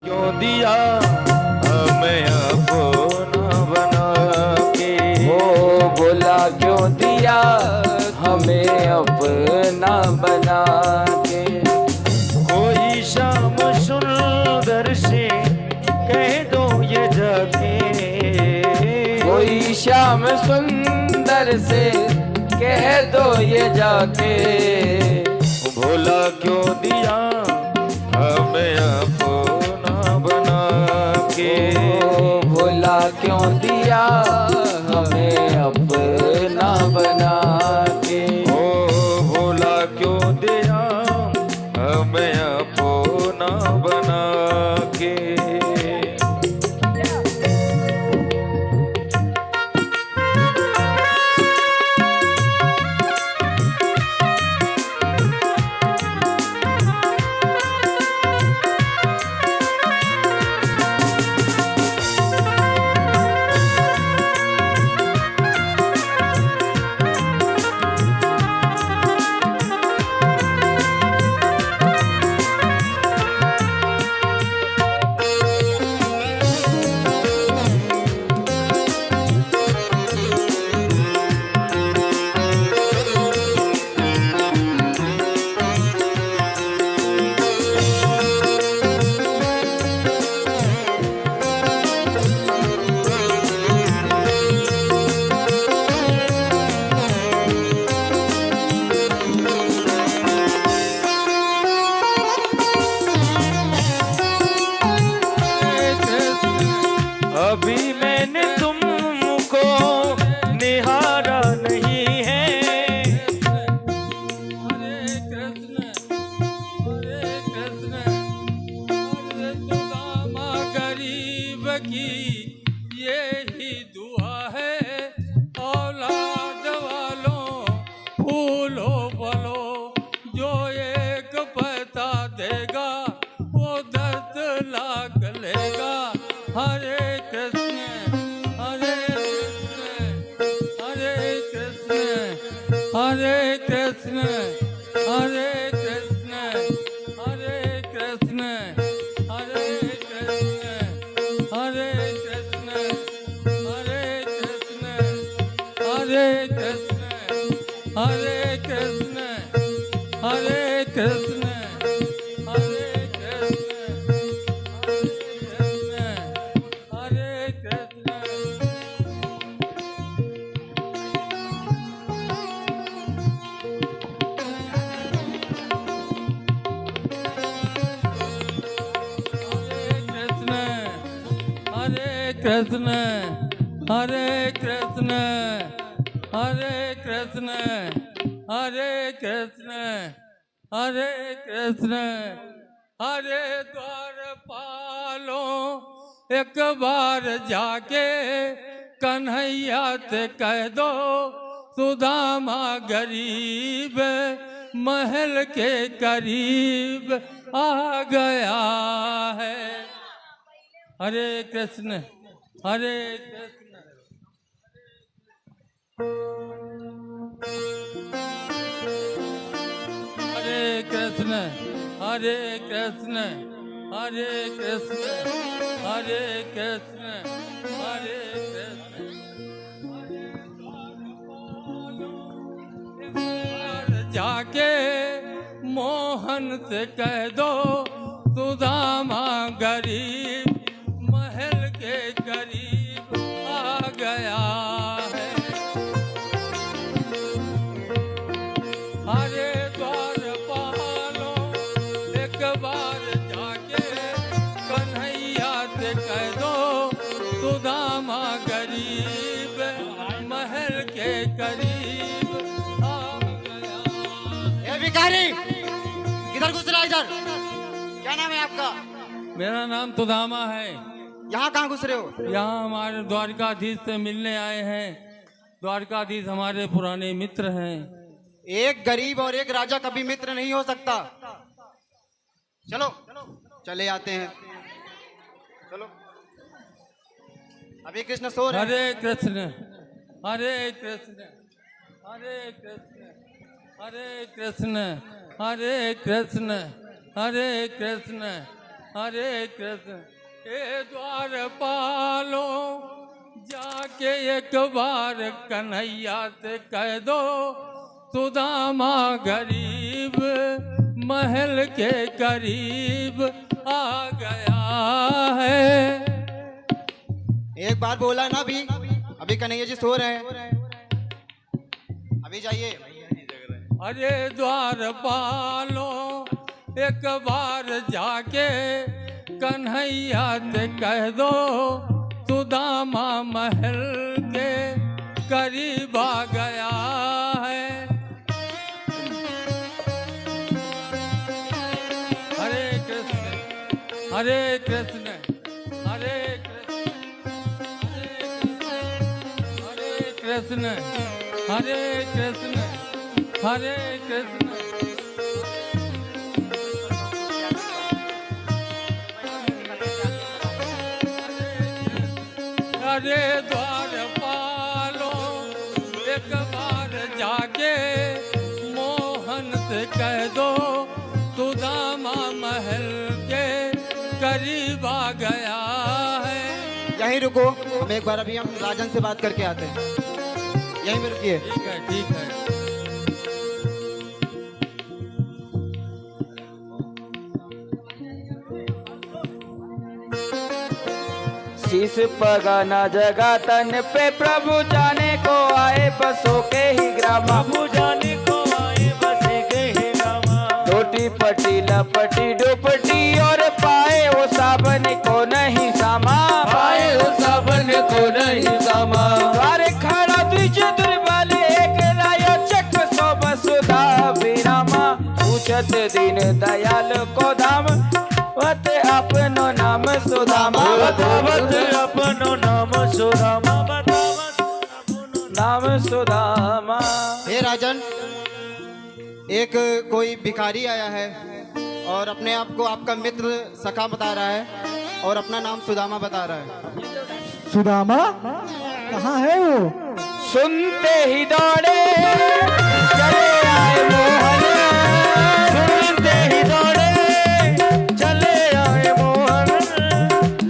क्यों दिया हमें अपना बना के, हो बोला क्यों दिया हमें अपना बना के। कोई शाम सुंदर से कह दो ये जाके, कोई शाम सुंदर से कह दो ये जाके। भोला क्यों दिया हमें अपना बना के, भोला क्यों दिया हमें अपना बना के। ओ भोला क्यों दिया हमें अपना बना के। अभी मैंने तुमको निहारा नहीं है, हरे कृष्ण हरे सुदामा गरीब की यही दुआ है। औलाद वालों फूलो फलो जो एक पैसा देगा वो 10 लाख लेगा। हरे कृष्ण हरे कृष्ण हरे कृष्ण हरे कृष्ण हरे कृष्ण हरे कृष्ण हरे कृष्ण हरे कृष्ण हरे कृष्ण हरे कृष्ण हरे कृष्ण हरे कृष्ण हरे कृष्ण हरे कृष्ण। हरे कृष्ण हरे कृष्ण हरे कृष्ण हरे कृष्ण हरे कृष्ण। हरे द्वारपालों एक बार जाके कन्हैया से कह दो सुदामा गरीब महल के करीब आ गया है। हरे कृष्ण हरे कृष्ण। हरे कृष्ण हरे कृष्ण हरे कृष्ण हरे कृष्ण हरे कृष्ण। जाके मोहन से कह दो सुदामा गरीब महल के करीब आ गया है। हरे द्वारपालों एक बार जाके कन्हैया से कह दो सुदामा गरीब महल के करीब आ गया। ए भिखारी, किधर घुस रहा है इधर? क्या नाम है आपका? मेरा नाम सुदामा है। यहाँ कहाँ घुस रहे हो? यहाँ हमारे द्वारकाधीश से मिलने आए हैं। द्वारकाधीश हमारे पुराने मित्र हैं। एक गरीब और एक राजा कभी मित्र नहीं हो सकता। चलो चले आते हैं। चलो अभी कृष्ण सो रहे हैं। हरे कृष्ण हरे कृष्ण हरे कृष्ण हरे कृष्ण हरे कृष्ण हरे कृष्ण हरे कृष्ण। हे द्वारपालो जाके एक बार कन्हैया से कह दो, सुदामा गरीब महल के करीब आ गया है। एक बार बोला ना अभी कन्हैया जी सो रहे हैं, अभी जाइए। अरे द्वारपालो एक बार जाके कन्हैया से कह दो, सुदामा महल के करीब आ गया है। हरे कृष्ण हरे कृष्ण हरे कृष्ण हरे कृष्ण हरे कृष्ण। अरे द्वारपालो एक बार जाके मोहन से कह दो, सुदामा महल के करीब आ गया है। यहीं रुको, हम एक बार अभी हम राजन से बात करके आते हैं, यहीं पे रुकिए। ठीक है ठीक है। शीश पगाना जगा तन पे प्रभु जाने को आए बसों के ही ग्राम। प्रभु जाने को आए बसे गए रामा। टोटी पटी लपटी डुपटी और पाए वो साबन को नहीं सामा। पाए वो साबन को नहीं सामा। द्वारे खड़ा द्विज दुर्बल एक रायो चक सो बसुधा विरामा। पूछत दीन दयाल को धाम वत अपनो नाम सुदामा। बतावत अपनो नाम सुदामा। बतावत अपनो नाम सुदामा। हे राजन, एक कोई भिखारी आया है और अपने आप को आपका मित्र सखा बता रहा है और अपना नाम सुदामा बता रहा है। सुदामा कहाँ है वो? सुनते ही दौड़े चले आए मोहन। सुनते ही दौड़े चले आए मोहन।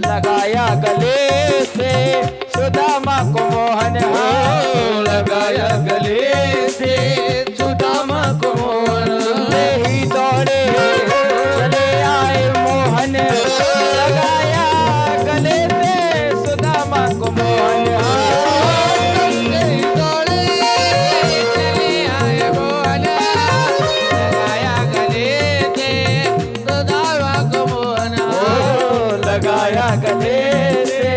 लगाया गले से सुदामा को मोहन। लगाया गले से सुदामा को मोहन। सुनते ही दौड़े चले आए मोहन। लगाया गले से सुदामा को मोहन। लगाया गले से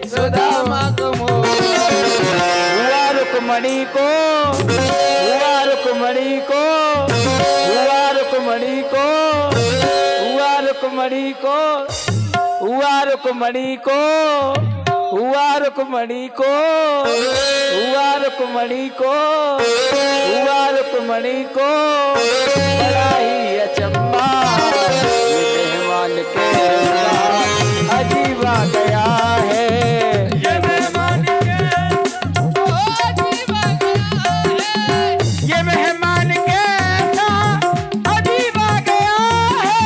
सुदामा को मोहन। हुआ रुक्मणी को हुआ रुक्मणी को हुआ रुक्मणी को हुआ रुक्मणी को हुआ रुक्मणी को हुआ रुक्मणी को हुआ रुक्मणी को हुआ रुक्मणी को बड़ा ही अचंबा। मेहमान के अजीब आ गया है। ये मेहमान के अजीब आ गया है। ये मेहमान के अजीब आ गया है।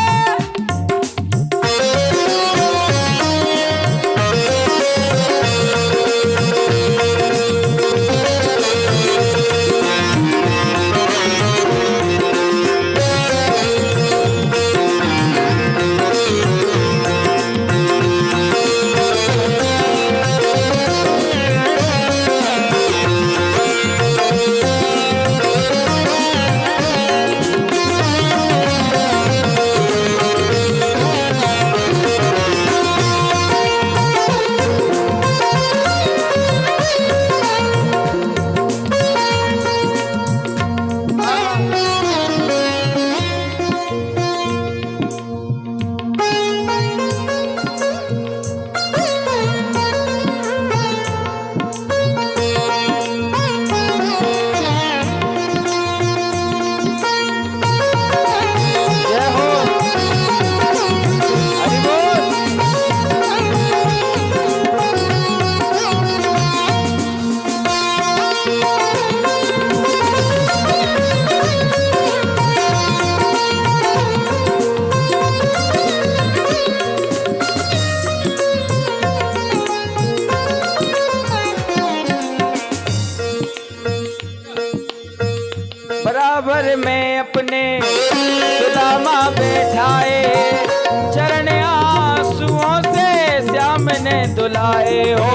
दुलाए हो।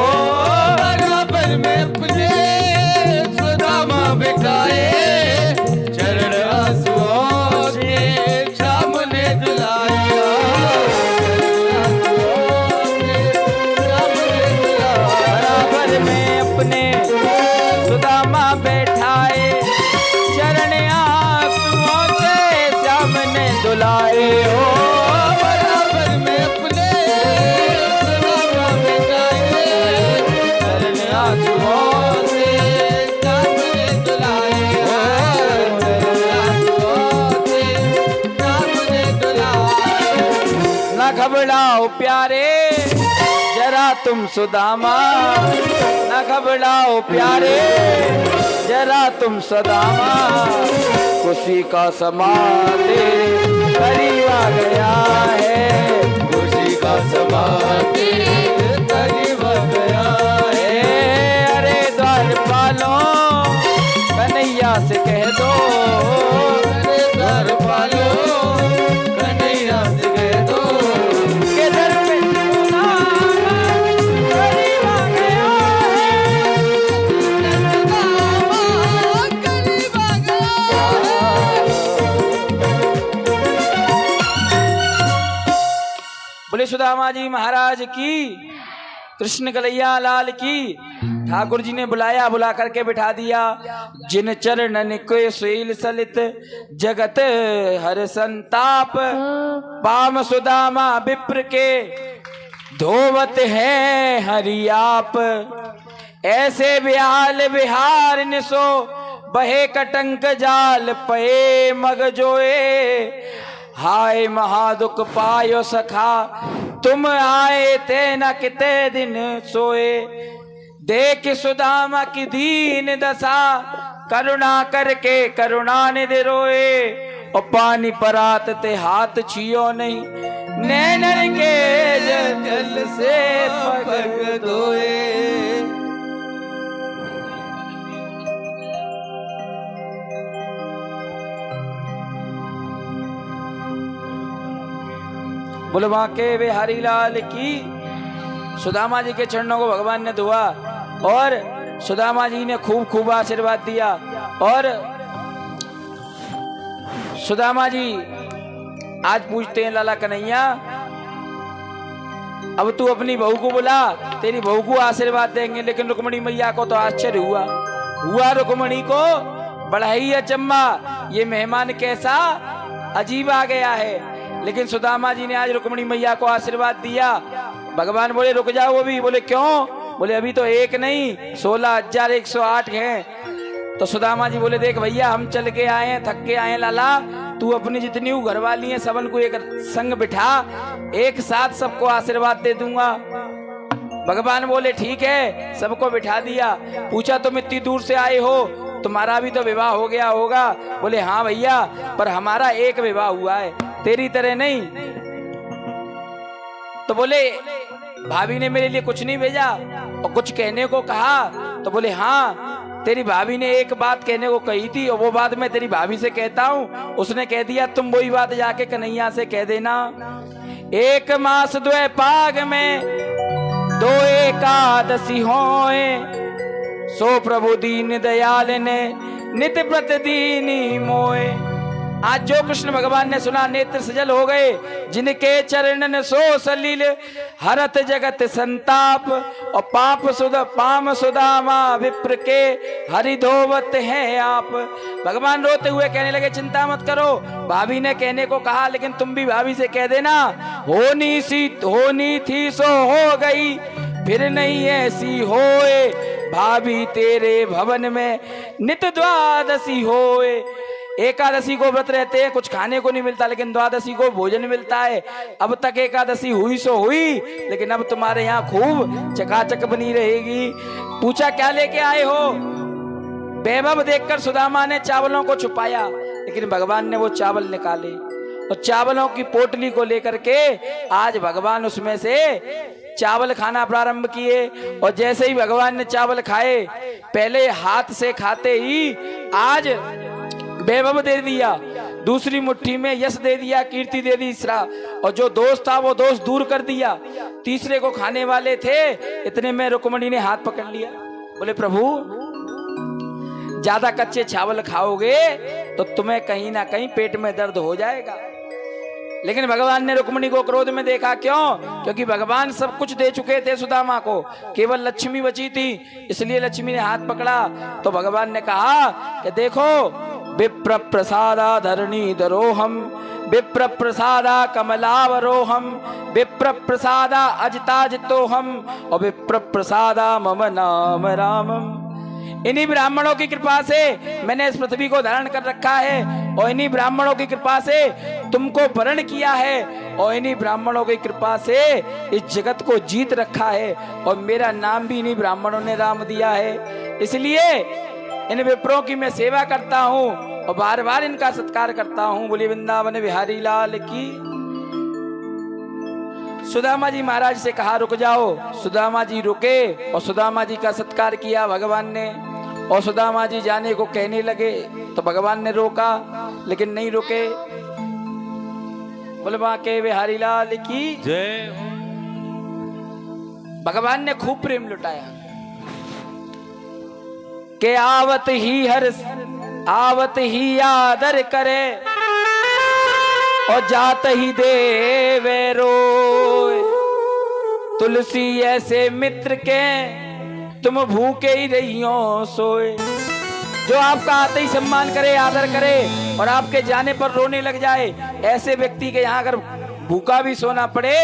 बराबर में अपने सुदामा बिठाए, चरण आंसुओं से श्याम ने दुलाया। बराबर में अपने सुदामा बैठाए, चरण आंसुओं से श्याम ने दुलाए हो। बराबर में अपने सुदामा बिठाए, चरण आंसुओं से श्याम ने दुलाया। न घबराओ प्यारे जरा तुम सुदामा, न घबराओ प्यारे जरा तुम सुदामा, खुशी का समा तेरे करीब आ गया है, खुशी का समा तेरे करीब आ गया है। अरे द्वारपालों कन्हैया से कह दो, अरे द्वारपालो कन्हैया से कह दो, के दर पे सुदामा करीब आ गया है। करीब आ गया। बोले सुदामा जी महाराज की, कृष्ण कन्हैया लाल की। ठाकुर जी ने बुलाया, बुला करके बिठा दिया। जिन चरणन के शील सलित जगत हर संताप, पाम सुदामा विप्र के धोवत है हरियाप। ऐसे बिहाल बिहार निसो बहे कटंक जाल पए मग जोए। हाय महादुख पायो सखा तुम आए ते न किते दिन सोए। देख सुदामा की दीन दशा करुणा करके करुणा निधि रोए। और पानी परात ते हाथ छियो नहीं, नैनन के जल से पग धोए। बोले वहां के वे हरिलाल की। सुदामा जी के चरणों को भगवान ने धोआ और सुदामा जी ने खूब खूब आशीर्वाद दिया। और सुदामा जी आज पूछते हैं लाला कन्हैया, अब तू अपनी बहू को बुला, तेरी बहू को आशीर्वाद देंगे। लेकिन रुक्मणी मैया को तो आश्चर्य हुआ रुक्मणी को बड़ा ही अचंभा, ये मेहमान कैसा अजीब आ गया है। लेकिन सुदामा जी ने आज रुक्मणी मैया को आशीर्वाद दिया। भगवान बोले रुक जाओ। वो भी बोले क्यों? बोले अभी तो एक नहीं 16,108 हैं। तो सुदामा जी बोले देख भैया, हम चल के आए हैं, थक के आए हैं लाला, तू अपनी जितनी घर वाली है सबन को एक संग बिठा, एक साथ सबको आशीर्वाद दे दूंगा। भगवान बोले ठीक है, सबको बिठा दिया। पूछा तुम इतनी दूर से आए हो, तुम्हारा भी तो विवाह हो गया होगा? बोले हाँ भैया, पर हमारा एक विवाह हुआ है, तेरी तरह नहीं। तो बोले भाभी ने मेरे लिए कुछ नहीं भेजा और कुछ कहने को कहा? तो बोले हाँ, तेरी भाभी ने एक बात कहने को कही थी और वो बात मैं तेरी भाभी से कहता हूँ। उसने कह दिया तुम वही बात जाके कन्हैया से कह देना। एक मास द्वै पाग में 2 एकादशी होए, सो प्रभु दीन दयाल ने नित प्रतिदीनी मोए। आज जो कृष्ण भगवान ने सुना नेत्र सजल हो गए, जिनके चरणन सो सलील हरत जगत संताप। और पाम सुदामा विप्र के हरि धोवत हैं आप। भगवान रोते हुए कहने लगे चिंता मत करो, भाभी ने कहने को कहा, लेकिन तुम भी भाभी से कह देना होनी थी सो हो गई, फिर नहीं ऐसी होए। भाभी तेरे भवन में नित द्वादशी होए। एकादशी को व्रत रहते हैं, कुछ खाने को नहीं मिलता, लेकिन द्वादशी को भोजन मिलता है। अब तक एकादशी हुई सो हुई, लेकिन अब तुम्हारे यहाँ खूब चकाचक बनी रहेगी। पूछा क्या लेके आए हो? वैभव देखकर सुदामा ने चावलों को छुपाया, लेकिन भगवान ने वो चावल निकाले और चावलों की पोटली को लेकर के आज भगवान उसमें से चावल खाना प्रारंभ किए। और जैसे ही भगवान ने चावल खाए, पहले हाथ से खाते ही आज वैभव दे दिया, दूसरी मुट्ठी में यश दे दिया, कीर्ति दे दी, और जो दोष था वो दोष दूर कर दिया। तीसरे को खाने वाले थे। इतने में रुक्मणी ने हाथ पकड़ लिया, बोले प्रभु ज्यादा कच्चे चावल खाओगे तो तुम्हें कहीं ना कहीं पेट में दर्द हो जाएगा। लेकिन भगवान ने रुक्मणी को क्रोध में देखा। क्यों? क्योंकि भगवान सब कुछ दे चुके थे सुदामा को, केवल लक्ष्मी बची थी, इसलिए लक्ष्मी ने हाथ पकड़ा। तो भगवान ने कहा कि देखो, विप्र प्रसादा धरणी दरोहम, विप्र प्रसादा कमलावरोहम, विप्र प्रसादा अजताजतोहम, और विप्र प्रसादा मम नाम रामम। इन्हीं ब्राह्मणों की कृपा से मैंने इस पृथ्वी को धारण कर रखा है, और इन्हीं ब्राह्मणों की कृपा से तुमको वरण किया है, और इन्हीं ब्राह्मणों की कृपा से इस जगत को जीत रखा है, और मेरा नाम भी इन्हीं ब्राह्मणों ने राम दिया है। इसलिए इन विप्रों की मैं सेवा करता हूँ और बार बार इनका सत्कार करता हूँ। बोले वृंदावन बिहारी लाल की। सुदामा जी महाराज से कहा रुक जाओ। सुदामा जी रुके और सुदामा जी का सत्कार किया भगवान ने, और सुदामा जी जाने को कहने लगे तो भगवान ने रोका, लेकिन नहीं रुके। बोले बांके बिहारी लाल की जय। भगवान ने खूब प्रेम लुटाया के आवत ही आदर करे, और जात ही देवे रोए। तुलसी ऐसे मित्र के तुम भूखे ही रहियो सोए। जो आपका आते ही सम्मान करे, आदर करे, और आपके जाने पर रोने लग जाए, ऐसे व्यक्ति के यहाँ अगर भूखा भी सोना पड़े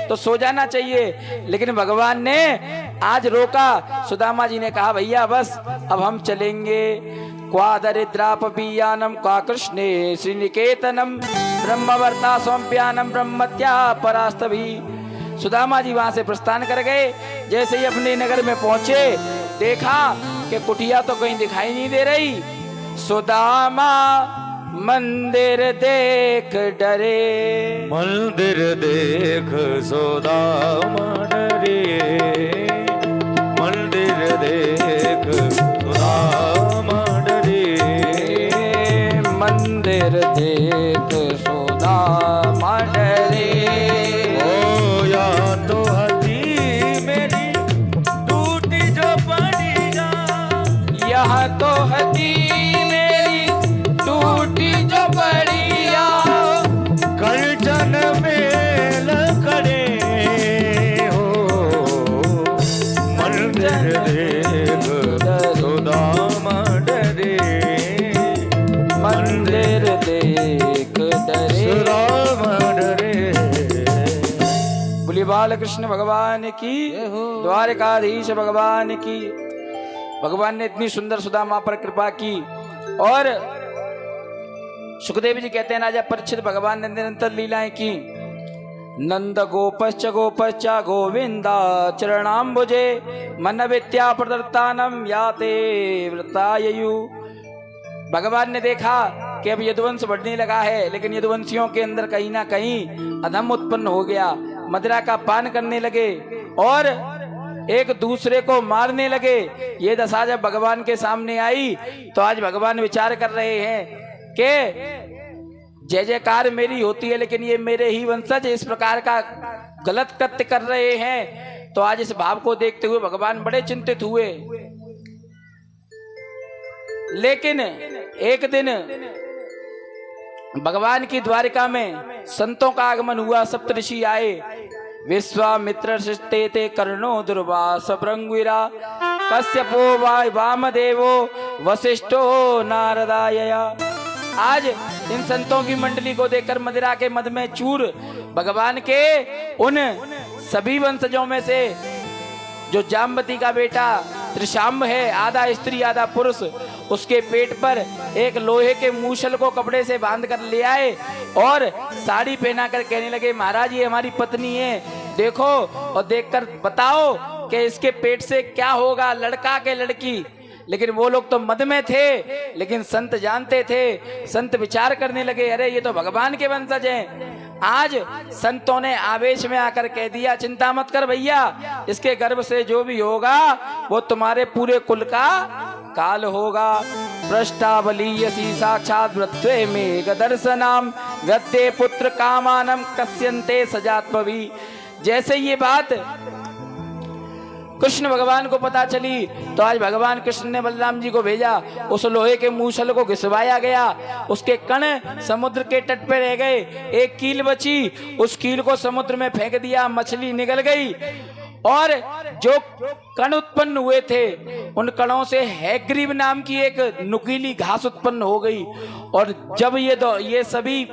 तो सो जाना चाहिए। लेकिन भगवान ने आज रोका। सुदामा जी ने कहा भैया बस अब हम चलेंगे। क्वा दरिद्रापीयानम क्वा कृष्णे श्रीनिकेतनम ब्रह्मवर्ता सौम्प्यानम ब्रह्मत्या परास्तभी। सुदामा जी वहां से प्रस्थान कर गए। जैसे ही अपने नगर में पहुंचे, देखा कि कुटिया तो कहीं दिखाई नहीं दे रही। सुदामा मंदिर देख डरे, मंदिर देख सुदामा डरे, मंदिर देख सुदामा डरे, मंदिर देख सुदामा डरे। ओ या तो हथी मेरी टूटी जो पड़ी जा, यह तो हदी मेरी टूटी जो पड़िया। कलचन मेल करे हो, मंदिर देख सुदामा डरे, मंदिर देख डरे, सुदामा डरे। बोलिए बालकृष्ण भगवान की, द्वारकाधीश भगवान की। भगवान ने इतनी सुंदर सुदामा पर कृपा की। और सुखदेव जी कहते हैं राजा परीक्षित भगवान ने निरंतर लीलाएं की। नंद गोपश्च गोपश्चा गोविंदा चरणाम्बुजे मन विद्या प्रदत्तानम याते व्रतायु। भगवान ने देखा कि अब यदुवंश बढ़ने लगा है, लेकिन यदुवंशियों के अंदर कहीं ना कहीं अधम उत्पन्न हो गया। मदिरा का पान करने लगे और एक दूसरे को मारने लगे। ये दशा जब भगवान के सामने आई तो आज भगवान विचार कर रहे हैं कि जय जयकार मेरी होती है, लेकिन ये मेरे ही वंशज इस प्रकार का गलत कृत्य कर रहे हैं। तो आज इस भाव को देखते हुए भगवान बड़े चिंतित हुए। लेकिन एक दिन भगवान की द्वारिका में संतों का आगमन हुआ। सप्तऋषि आए। विश्वामित्र शिष्टे ते कर्णो दुर्वास भृंगिरा कश्यपो वामदेवो वशिष्ठो नारदायया। आज इन संतों की मंडली को देखकर मदिरा के मद में चूर भगवान के उन सभी वंशजों में से जो जाम्बती का बेटा त्रिशाम्ब है, आधा स्त्री आधा पुरुष, उसके पेट पर एक लोहे के मूसल को कपड़े से बांध कर ले आए और साड़ी पहना कर कहने लगे महाराज ये हमारी पत्नी है, देखो और देखकर बताओ कि इसके पेट से क्या होगा, लड़का के लड़की। लेकिन वो लोग तो मद में थे, लेकिन संत जानते थे। संत विचार करने लगे अरे ये तो भगवान के वंशज हैं। आज संतों ने आवेश में आकर कह दिया चिंता मत कर भैया, इसके गर्भ से जो भी होगा वो तुम्हारे पूरे कुल का काल होगा। पृष्ठावलीयसी साक्षात वृत्वे मेघ दर्शनाम व्यत्ते पुत्र कामानम कस्यन्ते सजात्मवी। जैसे ये बात कृष्ण भगवान को पता चली तो आज भगवान कृष्ण ने बलराम जी को भेजा। उस लोहे के मूसल को घिसवाया गया, उसके कण समुद्र के तट पे रह गए। एक कील बची, उस कील को समुद्र में फेंक दिया, मछली निकल गई और जो कण उत्पन्न हुए थे उन कणों से हैग्रीव नाम की एक नुकीली घास उत्पन्न हो गई। और जब ये सभी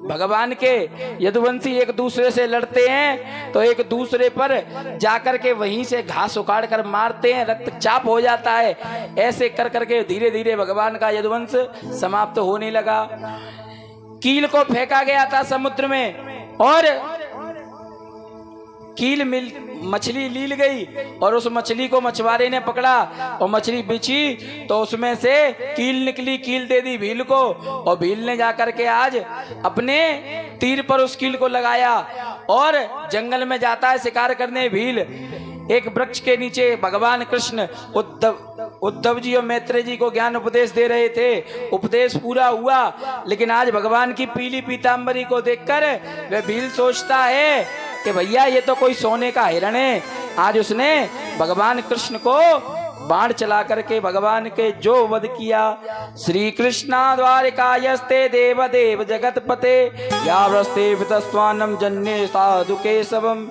भगवान के यदुवंशी एक दूसरे से लड़ते हैं तो एक दूसरे पर जाकर के वहीं से घास उखाड़ कर मारते हैं, रक्तचाप हो जाता है। ऐसे कर करके धीरे धीरे भगवान का यदुवंश समाप्त होने लगा। कील को फेंका गया था समुद्र में और मछली लील गई और उस मछली को मछुआरे ने पकड़ा और मछली बिछी तो उसमें से कील निकली। कील दे दी भील को और भील ने जाकर के आज अपने तीर पर उस कील को लगाया और जंगल में जाता है शिकार करने। भील एक वृक्ष के नीचे भगवान कृष्ण उद्धव जी और मैत्रेय जी को ज्ञान उपदेश दे रहे थे। उपदेश पूरा हुआ लेकिन आज भगवान की पीली पीतांबरी को देखकर वह भील सोचता है कि भैया ये तो कोई सोने का हिरण है। आज उसने भगवान कृष्ण को बाण चला करके भगवान के जो वध किया। श्री कृष्णा द्वारिकायस्ते देव देव जगत पते यावस्ते वितस्वानम जन्ने साधु केशवम।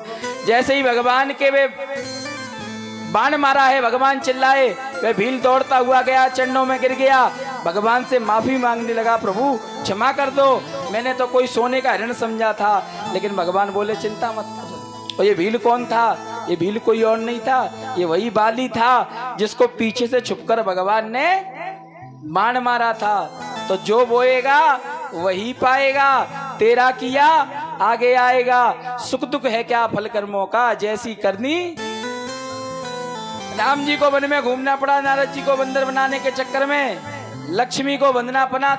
जैसे ही भगवान के वे बाण मारा है, भगवान चिल्लाए, वह भील दौड़ता हुआ गया, चरणों में गिर गया, भगवान से माफी मांगने लगा, प्रभु क्षमा कर दो, मैंने तो कोई सोने का हिरण समझा था। लेकिन भगवान बोले चिंता मत करो। और ये भील कौन था? ये भील कोई और नहीं था, ये वही बाली था जिसको पीछे से छुपकर भगवान ने बाण मारा था। तो जो बोएगा वही पाएगा, तेरा किया आगे आएगा। सुख दुख है क्या फल कर्मों का, जैसी करनी। राम जी को वन में घूमना पड़ा, नारद जी को बंदर बनाने के चक्कर में, लक्ष्मी को बंधना पड़ा,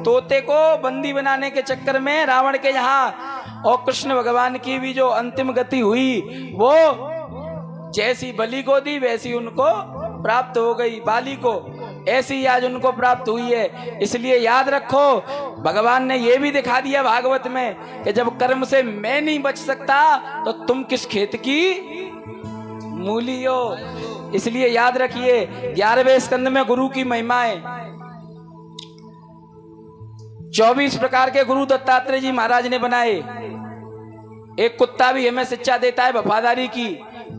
तोते को बंदी बनाने के चक्कर में रावण के यहाँ। और कृष्ण भगवान की भी जो अंतिम गति हुई वो जैसी बलि को दी वैसी उनको प्राप्त हो गई, बाली को ऐसी आज उनको प्राप्त हुई है। इसलिए याद रखो, भगवान ने ये भी दिखा दिया भागवत में कि जब कर्म से मैं नहीं बच सकता तो तुम किस खेत की मूली हो। इसलिए याद रखिए 11वें स्कंद में गुरु की महिमाएं, 24 प्रकार के गुरु दत्तात्रेय जी महाराज ने बनाए। एक कुत्ता भी हमें शिक्षा देता है वफादारी की,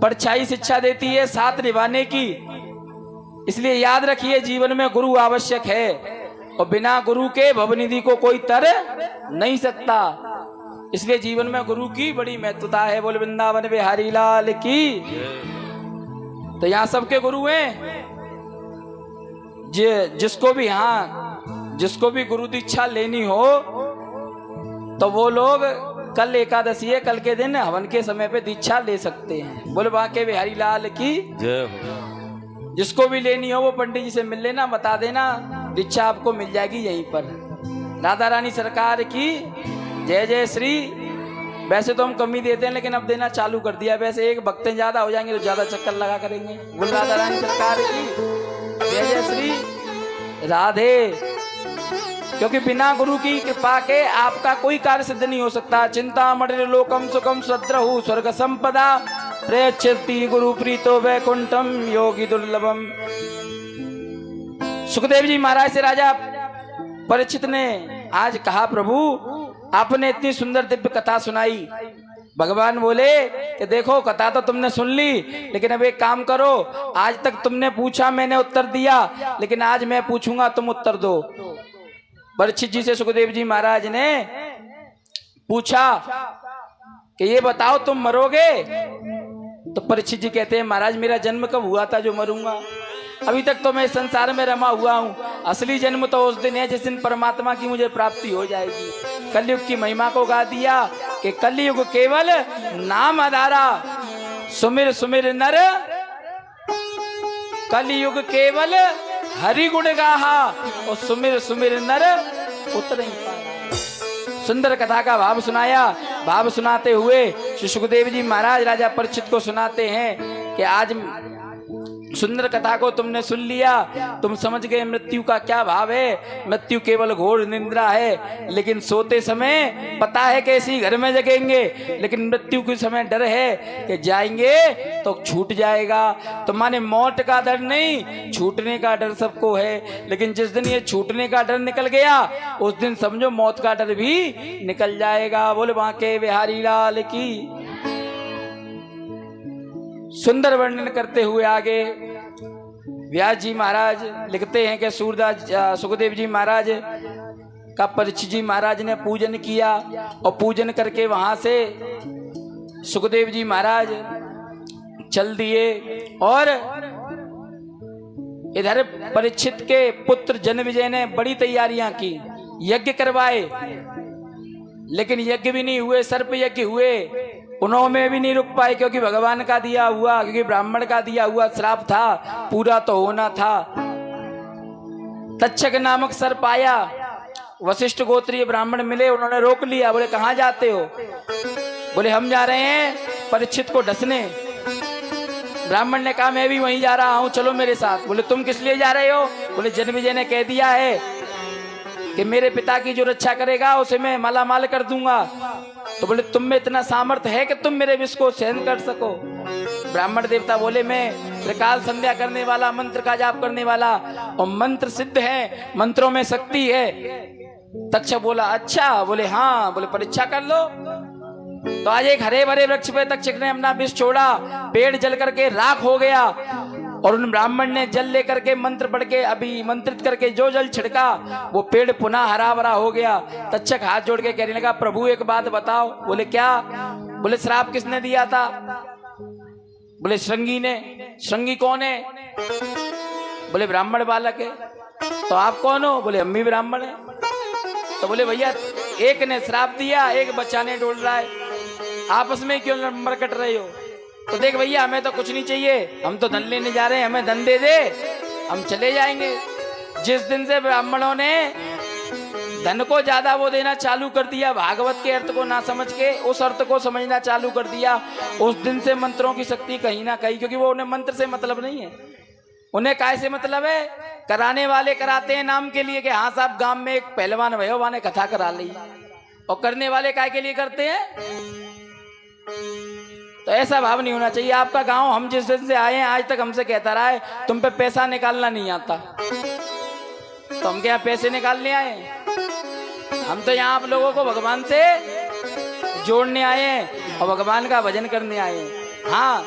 परछाई शिक्षा देती है साथ निभाने की। इसलिए याद रखिए जीवन में गुरु आवश्यक है और बिना गुरु के भवनिधि को कोई तर नहीं सकता। इसलिए जीवन में गुरु की बड़ी महत्वता है। बोल वृंदावन बिहारी लाल की। तो यहाँ सबके गुरु हैं। जिसको भी गुरु दीक्षा लेनी हो तो वो लोग कल एकादशी है, कल के दिन हवन के समय पे दीक्षा ले सकते हैं। बोल बांके बिहारी लाल की जय। जिसको भी लेनी हो वो पंडित जी से मिल लेना, बता देना, दीक्षा आपको मिल जाएगी यहीं पर। राधा रानी सरकार की जय जय श्री। वैसे तो हम कम ही देते हैं लेकिन अब देना चालू कर दिया। वैसे एक भक्तें ज्यादा हो जाएंगे तो ज्यादा चक्कर लगा करेंगे। बोल राधा रानी सरकार की जय जय श्री राधे। क्योंकि बिना गुरु की कृपा के आपका कोई कार्य सिद्ध नहीं हो सकता। चिंता मणि लोकम सुखम सद्रहु स्वर्ग संपदा प्रयच्छति गुरु प्रीतो वैकुंठम योगी दुर्लभम। सुखदेव जी महाराज से राजा परीक्षित ने आज कहा, प्रभु आपने इतनी सुंदर दिव्य कथा सुनाई। भगवान बोले कि देखो कथा तो तुमने सुन ली, लेकिन अब एक काम करो, आज तक तुमने पूछा मैंने उत्तर दिया, लेकिन आज मैं पूछूंगा तुम उत्तर दो। परीक्षित जी से सुखदेव जी महाराज ने पूछा कि ये बताओ तुम मरोगे? तो परीक्षित जी कहते हैं, महाराज मेरा जन्म कब हुआ था जो मरूंगा? अभी तक तो मैं संसार में रमा हुआ हूँ। असली जन्म तो उस दिन है जिस दिन परमात्मा की मुझे प्राप्ति हो जाएगी। कलयुग की महिमा को गा दिया कि कलयुग केवल नाम आधारा, सुमिर सुमिर नर कलयुग केवल हरि गुण गाहा और सुमिर सुमिर नर उतर नहीं पाया। सुंदर कथा का भाव सुनाया। भाव सुनाते हुए श्री सुखदेव जी महाराज राजा परीक्षित को सुनाते हैं कि आज सुंदर कथा को तुमने सुन लिया, तुम समझ गए मृत्यु का क्या भाव है। मृत्यु केवल घोर निंद्रा है, लेकिन सोते समय पता है कि इसी घर में जगेंगे, लेकिन मृत्यु के समय डर है कि जाएंगे तो छूट जाएगा। तो माने मौत का डर नहीं, छूटने का डर सबको है। लेकिन जिस दिन ये छूटने का डर निकल गया, उस दिन समझो मौत का डर भी निकल जाएगा। बोले बांके बिहारी लाल की। सुंदर वर्णन करते हुए आगे व्यास जी महाराज लिखते हैं कि सूरदास सुखदेव जी महाराज का परीक्षित जी महाराज ने पूजन किया, और पूजन करके वहां से सुखदेव जी महाराज चल दिए। और इधर परीक्षित के पुत्र जनविजय ने बड़ी तैयारियां की, यज्ञ करवाए, लेकिन यज्ञ भी नहीं हुए, सर्प यज्ञ हुए, उन्होंने भी नहीं रुक पाए, क्योंकि भगवान का दिया हुआ, क्योंकि ब्राह्मण का दिया हुआ श्राप था, पूरा तो होना था। तक्षक नामक सर्प आया, वशिष्ठ गोत्रीय ब्राह्मण मिले, उन्होंने रोक लिया। बोले कहाँ जाते हो? बोले हम जा रहे हैं परीक्षित को डसने। ब्राह्मण ने कहा मैं भी वहीं जा रहा हूं, चलो मेरे साथ। बोले तुम किस लिए जा रहे हो? बोले जनविजय ने कह दिया है कि मेरे पिता की जो रक्षा करेगा उसे मैं मालामाल कर दूंगा। तो बोले तुम में इतना सामर्थ्य है कि तुम मेरे विष को सहन कर सको? ब्राह्मण देवता बोले मैं त्रिकाल संध्या करने वाला, मंत्र का जाप करने वाला, और मंत्र सिद्ध है, मंत्रों में शक्ति है। तक्षक बोला अच्छा? बोले हाँ। बोले परीक्षा कर लो। तो आज एक हरे भरे वृक्ष पे तक्षक ने अपना विष छोड़ा, पेड़ जल करके राख हो गया, और उन ब्राह्मण ने जल लेकर के मंत्र पढ़ के अभिमंत्रित करके जो जल छिड़का, वो पेड़ पुनः हरा भरा हो गया। तक्षक हाथ जोड़ के कहने लगा प्रभु एक बात बताओ। बोले क्या? बोले श्राप किसने दिया था? बोले श्रृंगी ने। श्रृंगी कौन है? बोले ब्राह्मण बालक है। तो आप कौन हो? बोले हम भी ब्राह्मण है। तो बोले भैया एक ने श्राप दिया, एक बचाने डोल रहा है, आपस में क्यों नंबर कट रहे हो? तो देख भैया हमें तो कुछ नहीं चाहिए, हम तो धन लेने जा रहे हैं, हमें धन दे दे, हम चले जाएंगे। जिस दिन से ब्राह्मणों ने धन को ज्यादा वो देना चालू कर दिया, भागवत के अर्थ को ना समझ के उस अर्थ को समझना चालू कर दिया, उस दिन से मंत्रों की शक्ति कहीं ना कहीं, क्योंकि वो उन्हें मंत्र से मतलब नहीं है, उन्हें काय से मतलब है? कराने वाले कराते हैं नाम के लिए कि हाँ साहब गांव में एक पहलवान भैया ने कथा करा ली, और करने वाले काय के लिए करते हैं? तो ऐसा भाव नहीं होना चाहिए। आपका गांव हम जिस दिन से आए हैं आज तक हमसे कहता रहा है तुम पे पैसा निकालना नहीं आता, तो हम क्या पैसे निकालने आए? हम तो यहाँ आप लोगों को भगवान से जोड़ने आए हैं और भगवान का भजन करने आए हैं। हाँ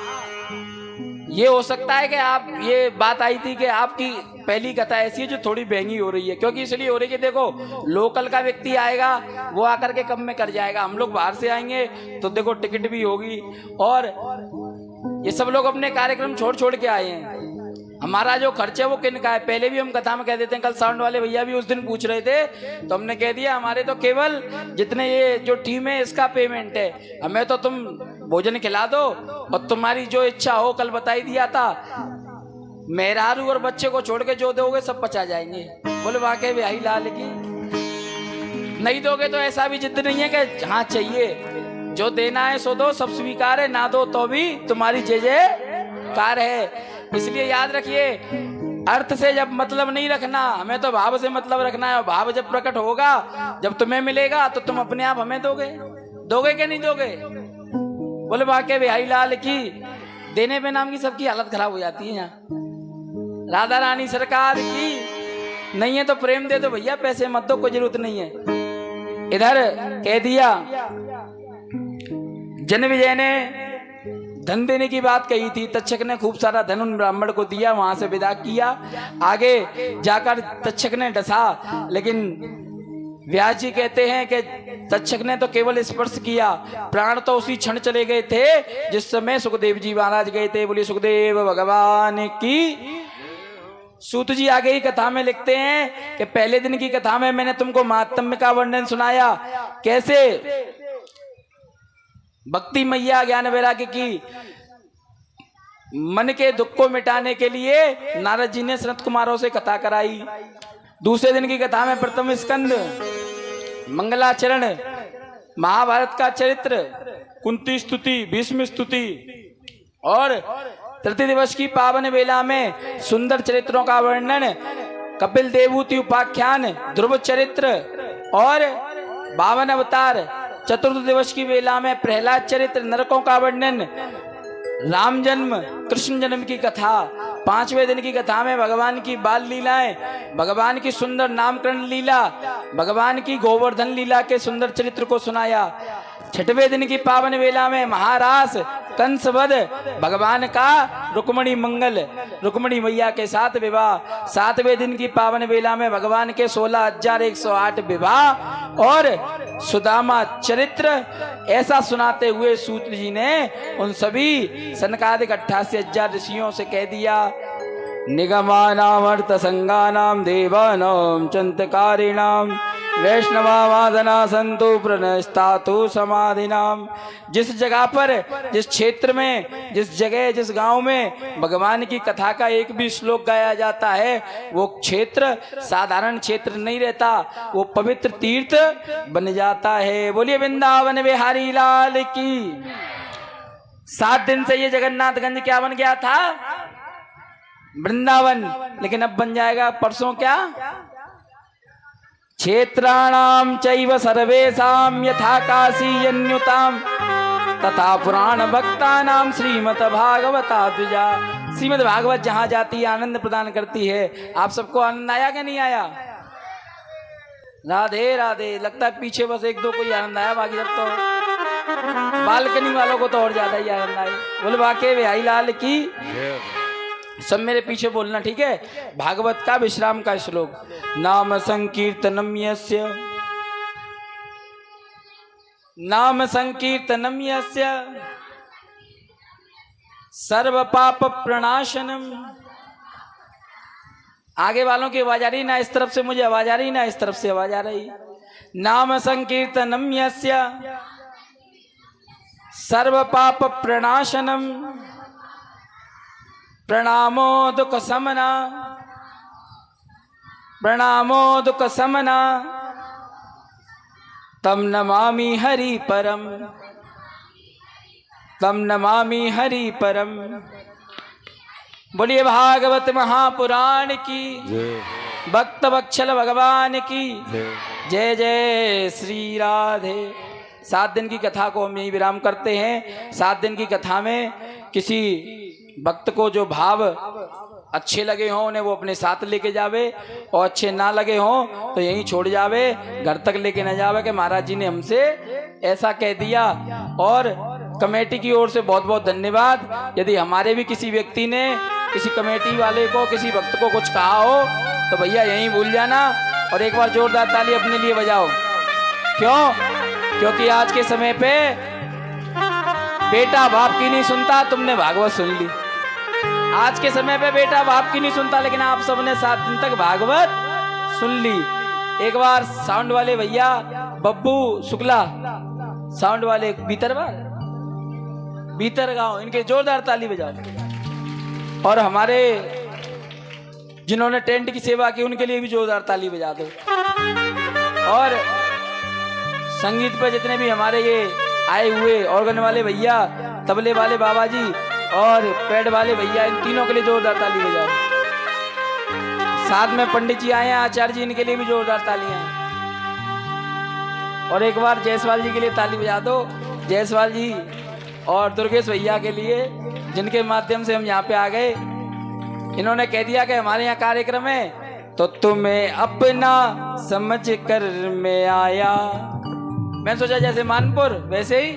ये हो सकता है कि आप, ये बात आई थी कि आपकी पहली कथा ऐसी है जो थोड़ी महंगी हो रही है, क्योंकि इसलिए हो रही है कि देखो लोकल का व्यक्ति आएगा वो आकर के कम में कर जाएगा, हम लोग बाहर से आएंगे तो देखो टिकट भी होगी, और ये सब लोग अपने कार्यक्रम छोड़ छोड़ के आए हैं। हमारा जो खर्च है वो किन का है? पहले भी हम कथा में कह देते हैं, कल साउंड वाले भैया भी उस दिन पूछ रहे थे तो हमने कह दिया हमारे तो केवल जितने ये जो टीम है इसका पेमेंट है, हमें तो तुम भोजन खिला दो और तुम्हारी जो इच्छा हो, कल बताई दिया था मेहरारू और बच्चे को छोड़ के जो दोगे सब पचा जाएंगे। बोले वाकई बिहारी लाल की। नहीं दोगे तो ऐसा भी जिद नहीं है कि हाँ चाहिए, जो देना है सो दो, सब स्वीकार है, ना दो तो भी तुम्हारी जय जयकार है। इसलिए याद रखिए अर्थ से जब मतलब नहीं रखना, हमें तो भाव से मतलब रखना है, और भाव जब प्रकट होगा, जब तुम्हें मिलेगा तो तुम अपने आप हमें दोगे, दोगे कि नहीं दोगे? बोले वाकई बिहारी लाल की। देने पे नाम की सबकी हालत खराब हो जाती है यहाँ। राधा रानी सरकार की। नहीं है तो प्रेम दे दो भैया, पैसे मत दो, कोई जरूरत नहीं है। इधर कह दिया जनविजय ने धन देने की बात कही थी, तक्षक ने खूब सारा धन उन ब्राह्मण को दिया, वहां से विदा किया। आगे जाकर तक्षक ने डसा, लेकिन व्यास जी कहते हैं कि तक्षक ने तो केवल स्पर्श किया, प्राण तो उसी क्षण चले गए थे जिस समय सुखदेव जी महाराज गए थे। बोलिए सुखदेव भगवान की। सूत जी आगे ही कथा में लिखते हैं कि पहले दिन की कथा में मैंने तुमको महात्म्य का वर्णन सुनाया, कैसे भक्ति मैया ज्ञान वैराग्य की मन के दुख को मिटाने के लिए नारद जी ने सनत कुमारों से कथा कराई। दूसरे दिन की कथा में प्रथम स्कंद, मंगलाचरण, महाभारत का चरित्र, कुंती स्तुति, भीष्म स्तुति और तृतीय दिवस की पावन बेला में सुंदर चरित्रों का वर्णन, कपिल देवूति उपाख्यान, ध्रुव चरित्र और 52 अवतार। चतुर्थ दिवस की बेला में प्रहलाद चरित्र, नरकों का वर्णन, राम जन्म, कृष्ण जन्म की कथा। 5वें दिन की कथा में भगवान की बाल लीलाएं, भगवान की सुंदर नामकरण लीला, भगवान की गोवर्धन लीला के सुंदर चरित्र को सुनाया। 6वें दिन की पावन बेला में महारास, कंसवध, भगवान का रुक्मणी मंगल, रुक्मणी मैया के साथ विवाह। 7वें दिन की पावन बेला में भगवान के 16,108 विवाह और सुदामा चरित्र। ऐसा सुनाते हुए सूत जी ने उन सभी सनकादिक 88,000 ऋषियों से कह दिया, निगमानाम अर्थ संगानाम देवानाम चंतकारिणाम वैष्णवादना संतु प्रणस्तातु समाधिनाम। जिस जगह पर, जिस क्षेत्र में, जिस जगह, जिस गांव में भगवान की कथा का एक भी श्लोक गाया जाता है, वो क्षेत्र साधारण क्षेत्र नहीं रहता, वो पवित्र तीर्थ बन जाता है। बोलिए वृंदावन बिहारी लाल की। 7 दिन से ये जगन्नाथगंज क्या बन गया था? वृंदावन। लेकिन अब बन जाएगा परसों क्या? क्षेत्राणाम चैव सर्वेषां यथा काशी अन्युताम तथा पुराण भक्तानाम श्रीमद् भागवता द्विजा। श्रीमद् भागवत जहां जाती है आनंद प्रदान करती है। आप सबको आनंद आया कि नहीं आया? राधे राधे। लगता है पीछे बस 1-2 को ही आनंद आया, बाकी सब तो बालकनी वालों को तो और ज्यादा ही आनंद आया। बोले वाकई बिहारी लाल की। सब मेरे पीछे बोलना, ठीक है? भागवत का विश्राम का श्लोक, नाम संकीर्तनम यस्य, नाम संकीर्तनम यस्य सर्व पाप प्रणाशनम। आगे वालों की आवाज आ रही ना? इस तरफ से मुझे आवाज आ रही ना? इस तरफ से आवाज आ रही। नाम संकीर्तनम यस्य सर्व पाप प्रणाशनम प्रणामो दुख समना, प्रणामो दुख समना तम नमामि हरि परम, तम नमामि हरि परम। बोलिए भागवत महापुराण की, भक्त वत्सल भगवान की जय जय श्री राधे। 7 दिन की कथा को हम यही विराम करते हैं। 7 दिन की कथा में किसी भक्त को जो भाव अच्छे लगे हों उन्हें वो अपने साथ लेके जावे, और अच्छे ना लगे हों तो यहीं छोड़ जावे, घर तक लेके ना जावे कि महाराज जी ने हमसे ऐसा कह दिया। और कमेटी की ओर से बहुत बहुत धन्यवाद। यदि हमारे भी किसी व्यक्ति ने, किसी कमेटी वाले को, किसी भक्त को कुछ कहा हो तो भैया यहीं भूल जाना और एक बार जोरदार ताली अपने लिए बजाओ। क्यों? क्योंकि आज के समय पे बेटा बाप की नहीं सुनता, तुमने भागवत सुन ली। आज के समय पे बेटा बाप की नहीं सुनता, लेकिन आप सबने 7 दिन तक भागवत सुन ली। एक बार साउंड वाले भैया बब्बू शुक्ला, साउंड वाले भीतर गांव, इनके जोरदार ताली बजाओ। और हमारे जिन्होंने टेंट की सेवा की उनके लिए भी जोरदार ताली बजा दो। और संगीत पर जितने भी हमारे ये आए हुए ऑर्गन वाले भैया, तबले वाले बाबा जी और पैड वाले भैया, इन तीनों के लिए जोरदार ताली बजाओ। साथ में पंडित जी आए हैं, आचार्य जी, इनके लिए भी जोरदार तालियां। और एक बार जायसवाल जी के लिए ताली बजा दो। जायसवाल जी और दुर्गेश भैया के लिए, जिनके माध्यम से हम यहाँ पे आ गए। इन्होंने कह दिया कि हमारे यहाँ कार्यक्रम है तो तुम्हें अपना समझ कर मैं आया। मैं सोचा जैसे मानपुर वैसे ही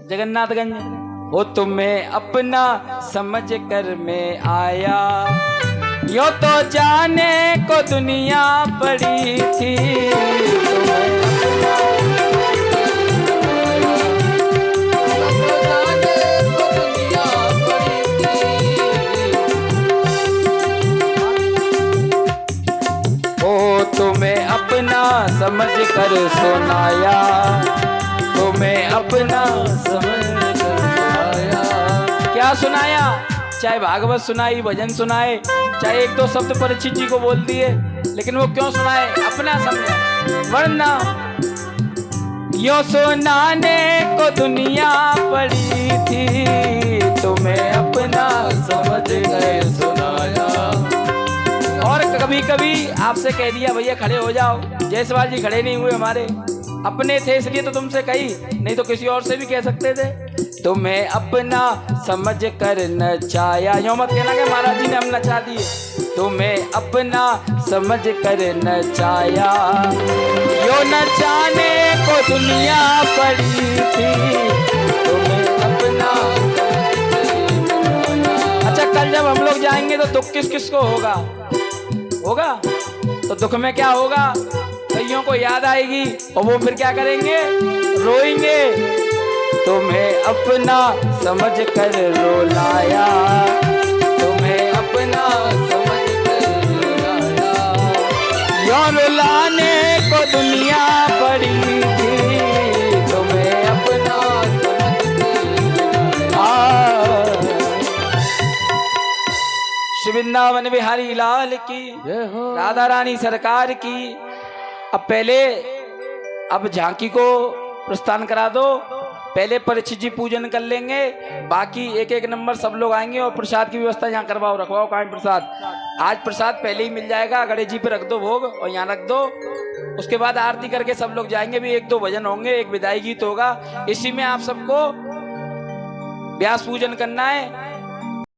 जगन्नाथगंज, वो तुम्हें अपना समझ कर मैं आया। यो तो जाने को दुनिया पड़ी थी, तुम्हें अपना समझ कर सुनाया, तुम्हें अपना समझ कर सुनाया। क्या सुनाया? चाहे भागवत सुनाई, भजन सुनाए, चाहे 1-2 शब्द परीक्षित जी को बोल दिए, लेकिन वो क्यों सुनाए? अपना समझा। वरना यो सुनाने को दुनिया पड़ी थी, तुम्हें अपना आपसे कह दिया भैया खड़े हो जाओ, जायसवाल जी खड़े नहीं हुए हमारे, अपने थे इसलिए तो तुमसे कही, नहीं तो किसी और से भी कह सकते थे। तुम्हें अपना समझ कर नचाया, यूं मत कहना कि महाराज जी ने हम नचा दिए। तुम्हें अपना समझ कर नचाया, यो नचाने को दुनिया पड़ी थी। तुम्हें अपना, अच्छा कल जब हम लोग जाएंगे तो दुख किस किस को होगा? होगा तो दुख में क्या होगा? कईयों को याद आएगी और वो फिर क्या करेंगे? रोएंगे। तुम्हें अपना समझ कर रुलाया, तुम्हें अपना समझ कर रुलाया, यो रुलाने को दुनिया पड़ी थी। तुम्हें अपना श्री वृंदावन बिहारी लाल की, राधा रानी सरकार की। अब पहले अब झांकी को प्रस्थान करा दो, पहले परीक्षित जी पूजन कर लेंगे, बाकी एक एक नंबर सब लोग आएंगे और प्रसाद की व्यवस्था यहाँ करवाओ, रखवाओ कायम प्रसाद। आज प्रसाद पहले ही मिल जाएगा, गणेश जी पे रख दो भोग और यहाँ रख दो। उसके बाद आरती करके सब लोग जाएंगे, भी एक दो भजन होंगे, एक विदाई गीत होगा। इसी में आप सबको व्यास पूजन करना है।